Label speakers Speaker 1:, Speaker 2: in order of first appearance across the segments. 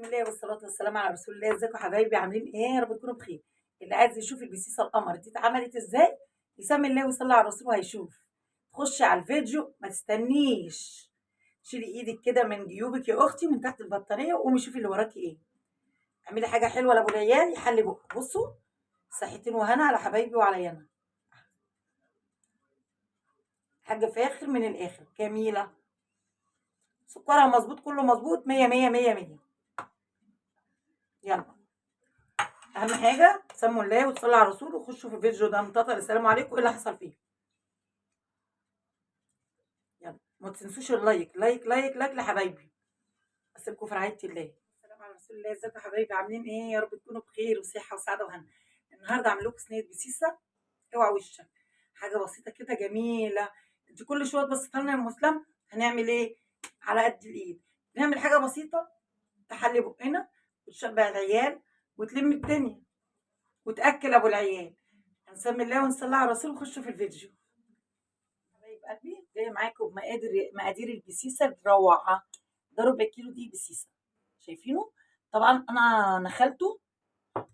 Speaker 1: بسم الله والصلاة والسلام على رسول الله. ازيكم يا حبايبي؟ عاملين ايه؟ يا رب تكونوا بخير. اللي عايز يشوف البسيسة القمر دي اتعملت ازاي يسمي الله ويصلي على الرسول وهيشوف. خشي على الفيديو، ما تستنيش. شيلي ايدك كده من جيوبك يا اختي، من تحت البطانية، وقومي شوفي اللي وراكي ايه. اعملي حاجة حلوة لابو العيال يحلي بقى. بصوا، صحتين وهنا على حبايبي وعلى يانا. حاجة فاخر من الاخر، جميلة. سكرها مظبوط، كله مظبوط، مية مية مية مية. يلا، اهم حاجه سموا الله وتصلوا على الرسول وخشوا في الفيديو ده متطر. السلام عليكم. ايه اللي حصل فيه؟ يلا، ما تنسوش اللايك لايك لايك لايك لحبايبي. اسيبكم في رعايه الله. السلام على رسول الله. ازيكم يا حبايبي؟ عاملين ايه؟ يا رب تكونوا بخير وصحه وسعاده وهنا. النهارده عامل لكم صينيه بسيسه. اوعى وشك. حاجه بسيطه كده جميله. انت كل شويه تبص لنا يا مسلم. هنعمل ايه؟ على قد الايد. نعمل حاجه بسيطه تحلي بقنا وتشبع العيال وتلم الدنيا وتاكل ابو العيال. هنسمي الله ونصلي على الرسول ونخش في الفيديو. حبايب قلبي، جايه معاكم بمقادير البسيسه الروعه. ده ربع كيلو دي بسيسه، شايفينه؟ طبعا انا نخلته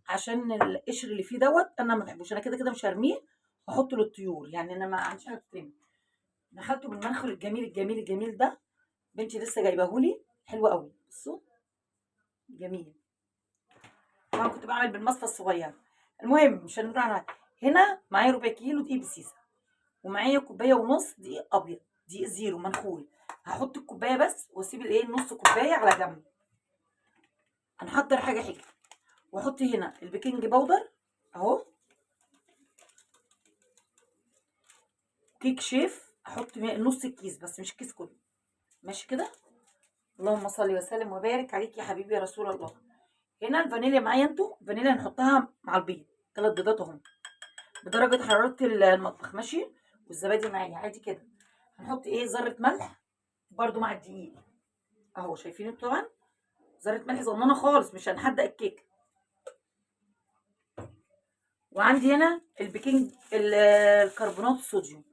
Speaker 1: عشان القشر اللي فيه دوت انا ما بحبوش. انا كده كده مش هرميه واحطه للطيور، يعني انا ما عنديش حاجه تاني. نخلته بالمنخل الجميل الجميل الجميل ده. بنتي لسه جايبهولي، حلو قوي. بصوا، جميل. طبعا كنت بعمل بالمصفى الصغيره. المهم مش هنروح على هنا. معايا ربع كيلو دي بسيسه، ومعايا كوبايه ونص دقيق ابيض، دقيق زيرو منخول. هحط الكوبايه بس واسيب الايه نص كوبايه على جنب. هنحضر حاجه حلوه. واحط هنا البيكنج باودر اهو. كيك شيف احط نص الكيس بس، مش الكيس كله. ماشي كده. اللهم صل وسلم وبارك عليك يا حبيبي يا رسول الله. هنا الفانيليا معايا. انتوا الفانيليا هنحطها مع البيض، 3 بيضات اهم بدرجه حراره المطبخ. ماشي. والزبادي معايا عادي كده. هنحط ايه؟ ذره ملح برده مع الدقيق اهو. شايفين طبعا ذره ملح صغننه خالص، مش هنحدق الكيكه. وعندي هنا الكربونات الصوديوم.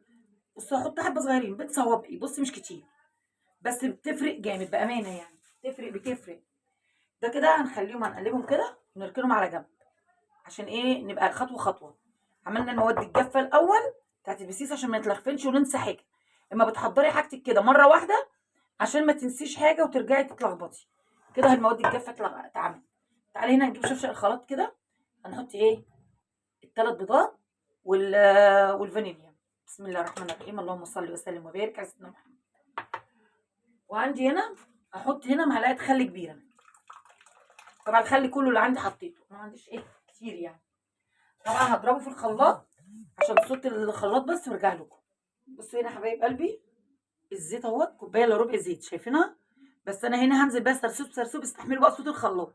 Speaker 1: بصوا هحط حبه صغيرين بتصوابعي، بصي مش كتير بس بتفرق جامد بامانه، يعني بتفرق. ده كده هنخليهم، هنقلبهم كده ونركنهم على جنب. عشان ايه؟ نبقى خطوه خطوه. عملنا المواد الجافه الاول بتاعت البسيس عشان ما نتلخفنش وننسى حاجه. اما بتحضري حاجتك كده مره واحده عشان ما تنسيش حاجه وترجعي تتلخبطي كده. المواد الجافه اتعملت. تعالي هنا نجيب شفشق الخلاط كده. هنحط ايه؟ ال3 بيضات والفانيليا. بسم الله الرحمن الرحيم. اللهم صل وسلم وبارك على سيدنا محمد. وعندي هنا احط هنا معلقه خل كبيره. طبعا الخل كله اللي عندي حطيته، ما عنديش ايه كتير يعني. طبعا هضربه في الخلاط عشان صوت الخلاط بس وارجع لكم. بصوا هنا حبايب قلبي، الزيت اهوت كوبايه الا ربع زيت، شايفينها؟ بس انا هنا هنزل بقى سرسوب سرسوب. استحملوا بقى صوت الخلاط.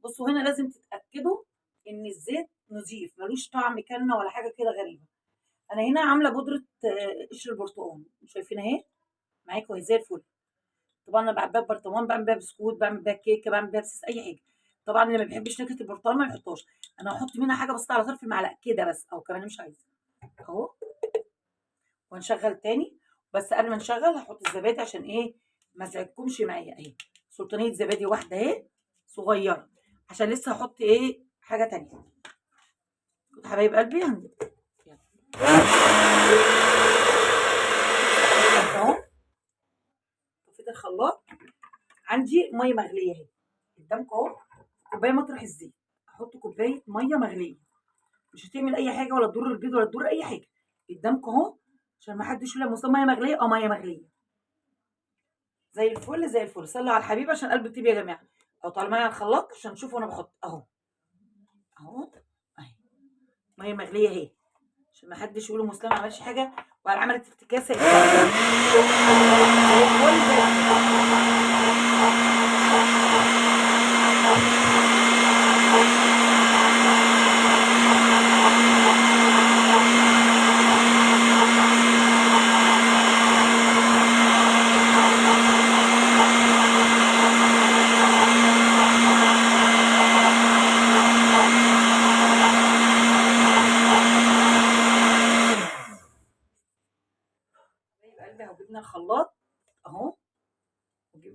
Speaker 1: بصوا هنا لازم تتاكدوا ان الزيت نظيف، ملوش طعم كنه ولا حاجه كده غريبه. انا هنا عامله بودره قشر البرتقال، شايفين اهي معاكم اهي زي الفل. طبعا انا بعمل بيها برطمان، بعمل بيها بسكوت، بعمل بيها كيكه، بعمل بيها بسيس، اي حاجه. طبعا اللي ما بيحبش نكهه البرتقال ما يحطهاش. انا هحط منها حاجه بسيطه على طرف المعلقه كده بس، او كمان مش عايزه اهو. وهنشغل تاني. بس قبل ما نشغل هحط الزبادي عشان ايه؟ ما ازعجكمش معايا اهي. سلطانيه زبادي واحده اهي صغيره، عشان لسه هحط ايه حاجه تانيه. حبايب قلبي اهو. طفيت الخلاط. عندي ميه مغليه اهي قدامكم اهو. كوبايه مطرح الزيت احط كوبايه ميه مغليه. مش هتعمل اي حاجه ولا تضر البيض ولا تضر اي حاجه. قدامكم اهو عشان ما حدش يقول لي ميه مغليه. ميه مغليه زي الفل زي الفل. صلوا على الحبيب عشان قلب الطيب يا جماعه. احط الميه على الخلاط عشان تشوفوا انا بحط اهو. اهو اهي ميه مغليه اهي، عشان ما حدش يقول مسلمه ما عملش حاجه ولا عملت افتكاسه.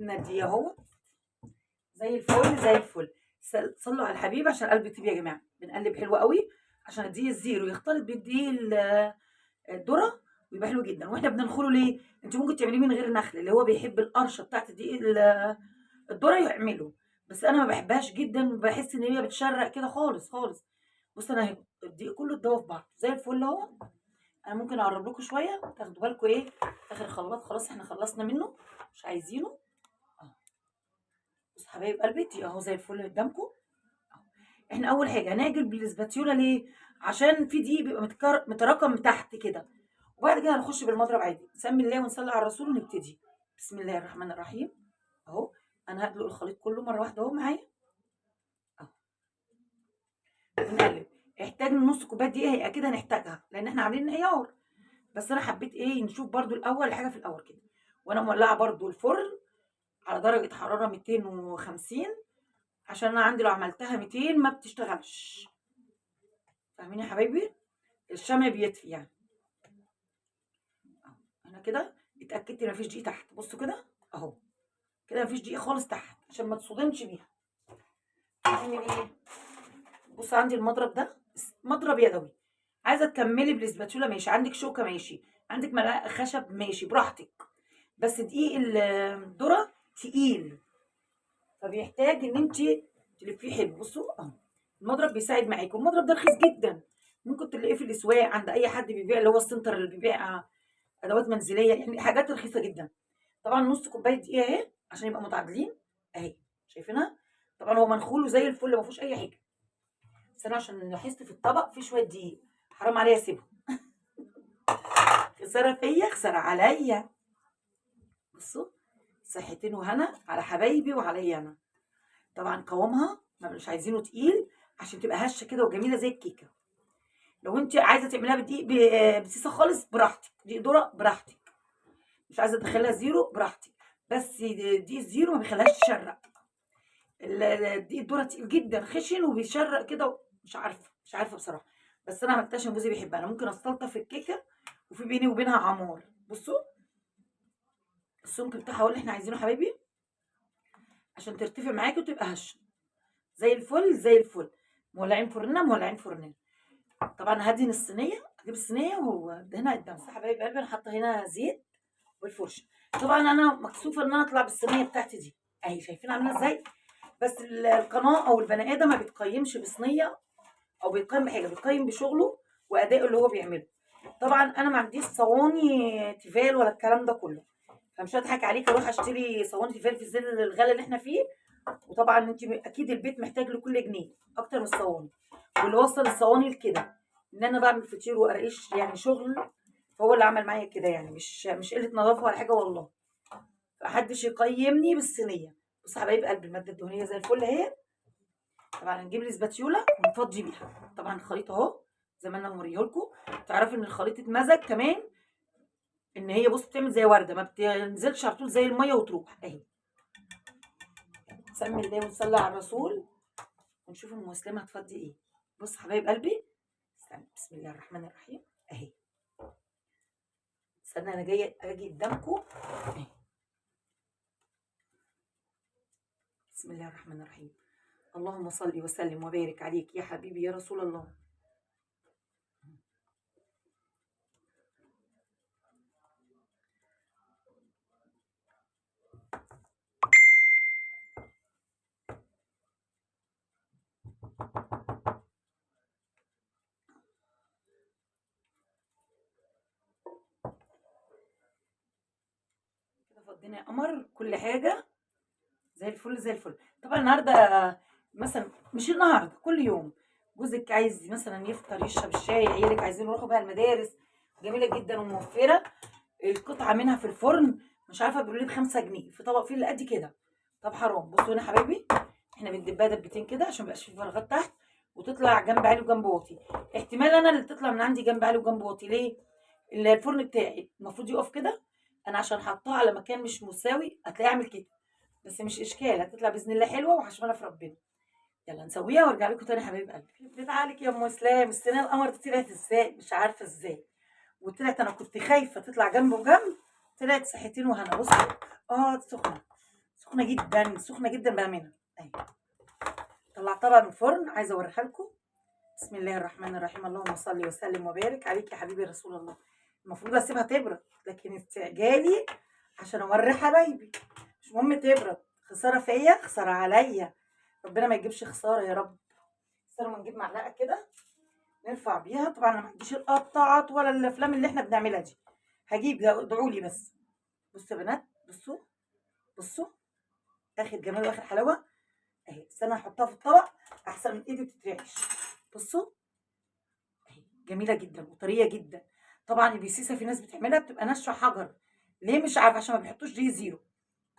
Speaker 1: جبنا دي اهو زي الفل زي الفل. صلوا على الحبيب عشان قلب يطيب يا جماعه. بنقلب حلو قوي عشان الدقيق الزيرو يختلط بالدقيق الذره ويبقى حلو جدا. واحنا بننخله ليه؟ انت ممكن تعمليه من غير نخل، اللي هو بيحب القرشه بتاعت الدقيق الذره يعمله، بس انا ما بحبهاش جدا، بحس ان هي بتشرق كده خالص خالص. بص انا الدقيق كله اتضوى في بعض زي الفل اهو. انا ممكن اقرب لكم شويه تاخدوا بالكم ايه اخر خلاط. خلاص احنا خلصنا منه مش عايزينه اهو. بص حبايب قلبي دي اهو زي الفل قدامكم. احنا اول حاجه هنعجن بالاسباتيولا ليه؟ عشان في دي بيبقى متراكم تحت كده، وبعد كده هنخش بالمضرب عادي. نسمي الله ونصلي على الرسول ونبتدي. بسم الله الرحمن الرحيم اهو. انا هدلق الخليط كله مره واحده اهو معايا اهو. ونقلب. احتاج نص كوبايه دقيق، هي اكيد هنحتاجها لان احنا عاملين انهيار، بس انا حبيت ايه نشوف برضو الاول حاجه في الاول كده. وانا مولعه برضو الفرن على درجه حراره 250 عشان انا عندي لو عملتها 200 ما بتشتغلش. فاهمين يا حبايبي؟ الشمع بيطفي يعني. انا كده اتاكدت ان مفيش دقيق تحت. بصوا كده اهو، كده مفيش دقيق خالص تحت عشان ما تصدمش بيها. نعمل ايه؟ بص عندي المضرب ده مضرب يدوي. عايزه تكملي بالاسباتولا ماشي، عندك شوكه ماشي، عندك ملعقه خشب ماشي براحتك، بس دقيق الذره تقيل فبيحتاج ان انت تلفيه حلو. بصوا اهو المضرب بيساعد معاكم. المضرب ده رخيص جدا، ممكن تلاقيه في الاسواق عند اي حد بيبيع، اللي هو السنتر اللي بيبيع ادوات منزليه، يعني حاجات رخيصه جدا. طبعا نص كوبايه دقيق اهي عشان يبقى متعادلين اهي، شايفينها؟ طبعا هو منخول وزي الفل ما فيهوش اي حاجه، بس انا عشان لاحظت في الطبق في شويه دقيق حرام عليا اسيبهم. خساره فيا خساره عليا. بصوا صحتين وهنا على حبايبي وعليا انا. طبعا قوامها ما مش عايزينه تقيل عشان تبقى هشه كده وجميله زي الكيكه. لو انت عايزه تعمليها بدقيق بسيسه خالص براحتك، دقيق ذره براحتك، مش عايزه تدخليها زيرو براحتك، بس دقيق الزيرو ما بيخليهاش تشرق. الدقيق الذره تقيل جدا خشن وبيشرق كده، مش عارفه بصراحه، بس انا عملتها عشان جوزي بيحبها. انا ممكن استلطف الكيكه وفي بيني وبينها عمار. بصوا السمك بتاعها هو اللي احنا عايزينه حبايبي عشان ترتفع معاكي وتبقى هشه زي الفل زي الفل. مولعين فرننا مولعين فرننا. طبعا هدهن الصينيه، اجيب الصينيه وادهنها قدام. بس يا حبايب قلبي انا حاطه هنا زيت والفرشه. طبعا انا مكسوفه ان انا اطلع بالصينيه بتاعتي دي اهي، شايفين عامله ازاي؟ بس القناه او البني ادم ما بيتقيمش بصينيه او بيتقيم بحاجه، بيتقيم بشغله وادائه اللي هو بيعمله. طبعا انا ما عنديش صواني تيفال ولا الكلام ده كله، فمش هضحك عليك اروح اشتري صواني تيفال في ظل الغلا اللي احنا فيه. وطبعا انت اكيد البيت محتاج لكل جنيه اكتر من الصواني، واللي وصل الصواني لكده ان انا بعمل فطير وقراقيش يعني شغل، فهو اللي عمل معايا كده يعني، مش قله نظافه ولا حاجه والله. فمحدش يقيمني بالصينيه. بص يا حبايب قلبي الماده الدهنيه زي الفل اهي. طبعا هنجيب الاسباتيولا ونفضي بيها. طبعا الخليط اهو زي ما انا موريه لكم. تعرفوا ان الخليط اتمزج كمان، ان هي بص بتعمل زي ورده ما بتنزلش على طول زي الميه وتروح اهي. نسمي الله ونصلي على الرسول ونشوف ام مسلمه هتفضي ايه. بص حبايب قلبي استنى، بسم الله الرحمن الرحيم اهي. استنى انا جايه اجي قدامكم اهي. بسم الله الرحمن الرحيم. اللهم صل وسلم وبارك عليك يا حبيبي يا رسول الله. كده فضينا يا قمر كل حاجه زي الفل زي الفل. طبعا النهارده مثلا مش النهارده كل يوم جوزك عايز مثلا يفطر يشرب الشاي، عيالك عايزين يروحوا بقى المدارس، جميله جدا وموفره. القطعه منها في الفرن مش عارفه بيقولوا لي ب5 جنيه في طبق فيه اللي قد كده. طب حرام. بصوا هنا حبايبي احنا بندبها دبتين كده عشان ميبقاش فيه فراغات تحت وتطلع جنب عالي وجنب واطي. احتمال انا اللي تطلع من عندي جنب عالي وجنب واطي ليه؟ الفرن بتاعي المفروض يقف كده، انا عشان حطاه على مكان مش مساوي هتلاقيه عامل كده، بس مش اشكال هتطلع باذن الله حلوه وهشمنا في ربنا. يلا نسويها وارجع لكم تاني حبايب قلبي. بتعالك يا ام اسلام السنه القمر دي طلعت ازاي؟ مش عارفه ازاي، وطلعت انا كنت خايفه تطلع جنب وجنب، طلعت صحتين وهنا. بصوا سخنه سخنه جدا سخنه جدا بامانه اهي. طلعتها بقى من الفرن، عايزه اوريها لكم. بسم الله الرحمن الرحيم، اللهم صل وسلم وبارك عليك يا حبيبي رسول الله. المفروض اسيبها تبرد، لكن استعجالي عشان اوري حبايبي. مش مهم تبرد، خساره فيا خساره عليا، ربنا ما يجيبش خساره يا رب. استنوا نجيب معلقه كده نرفع بيها. طبعا انا ما عنديش القطاعات ولا الافلام اللي احنا بنعملها دي، هجيب ادعوا لي بس. بصوا يا بنات، بصوا بصوا، اخر جمال واخر حلاوه اهي. استنى احطها في الطبق احسن من ايدي بتترعش. بصوا اهي، جميله جدا وطريه جدا. طبعا البسيسه في ناس بتعملها بتبقى ناشفه حجر، ليه مش عارفه؟ عشان ما بيحطوش دي زيرو.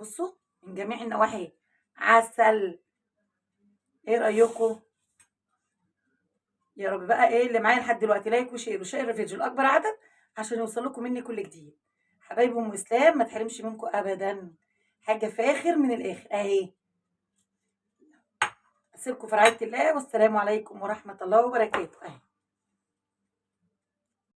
Speaker 1: بصوا من جميع النواحي عسل. ايه رايكم؟ يا رب بقى ايه اللي معايا لحد دلوقتي لايك وشير وشير الفيديو لاكبر عدد عشان يوصل لكم مني كل جديد. حبايبي ام اسلام ما تحرمش منكم ابدا، حاجه فاخر من الاخر اهي. اسيبكم في رعايه الله، والسلام عليكم ورحمه الله وبركاته اهي.